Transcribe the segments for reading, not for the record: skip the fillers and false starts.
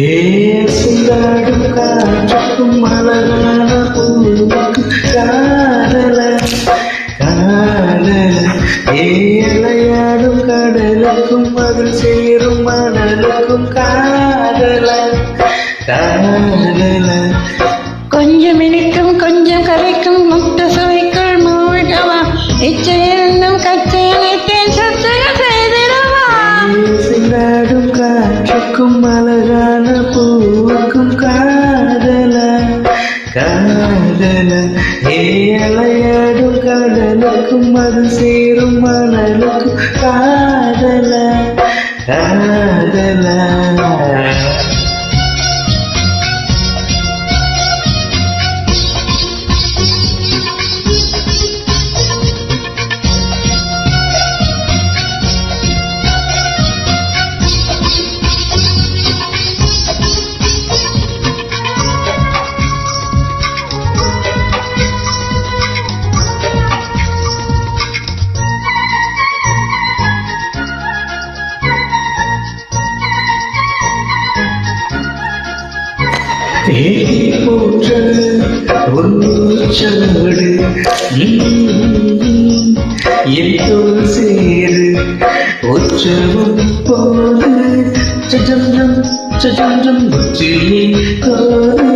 ஏசுந்தாடும் காற்றுக்கும் அழகான பூவுக்கும் காதல காதல ஏழையாடும் கடலுக்கும் அதில் சேரும் மணலுக்கும் காதல காதல கொஞ்சம் இனிக்கும் கொஞ்சம் கரைக்கும் முட்ட சுவைக்குள் மூழ்கவா இச்சையிருந்தும் கச்சையனைத்தேன் சச்சைகள் செய்திடவா சிந்தாடும் காற்றுக்கும் அழகான பூவுக்கும் காதல காதல ஏழையாடும் கடலுக்கும் அது சேரும் மணலுக்கும் காதல காதல போன்ற உச்சோடு எத்தோல் சேரு உச்சமும் போது சஜம் சஜம் உச்சிலே கோரு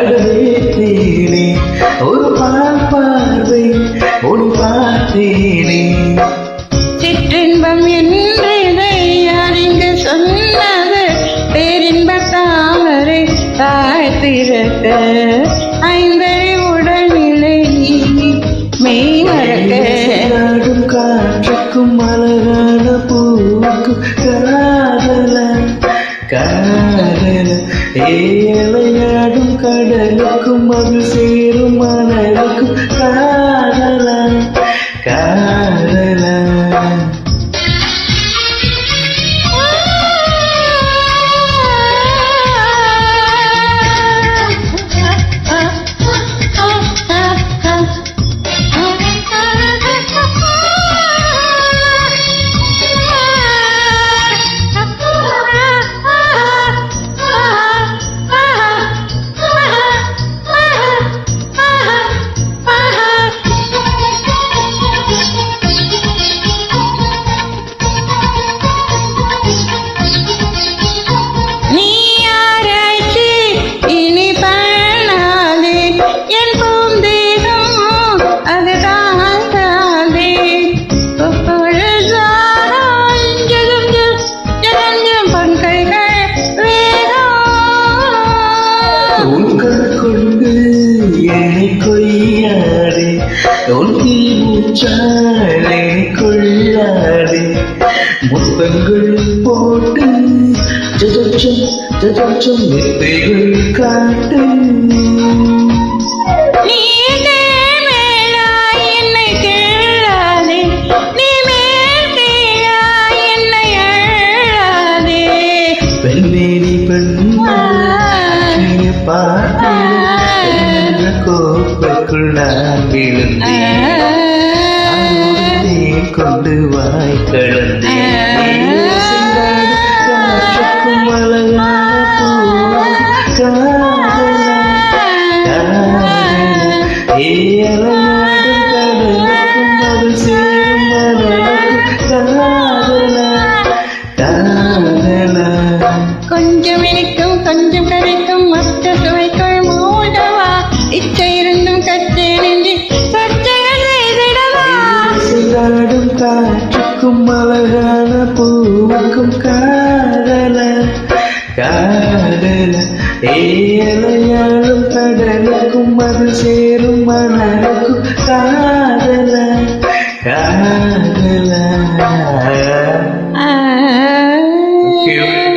அடவேத்தேனே ஒரு பார்வை ஒரு பார்த்தேனே சிற்றின்பம் என்று இதை அறிந்து சொன்னது பேரின்ப தாமரை தாழ்த்திருக்க ஐந்தறி உடல்நிலை மெய்மறக்கும் காற்றுக்கும் அழகான பூவுக்கும் காதல காதல ஏழையாடும் கடலுக்கும் அது சேரும் மணலுக்கும் காதல காதல கொய்யாதே ஒன்றி மூச்சாலே கொள்ளாதே முத்தங்கள் போட்டு ஜஜம் ஜஜம் வித்தைகள் காட்டு பெண்ணேரி பெண்ணே பார்த்தேன் கோப்பைக்குள் நான் விழுந்தேன் கொண்டு வாய் கடந்தேன் காற்றுக்கும் அழகான ஏழையாடும் கடலுக்கும் அது சேரும் மணலுக்கும் காதல கொஞ்சம் இனிக்கும் கொஞ்சம் கரைக்கும் மொத்த சுவைக்குள் மூழ்கவா இச்சை இருந்தும் கச்சை நெஞ்சு சச்சைகள் செய்திடவா சிந்தாடும் காற்றுக்கும் அழகான பூவுக்கும் காதல காதல ஏழையாடும் கடலுக்கும் அது சேரும் மணலுக்கும் காதல காதல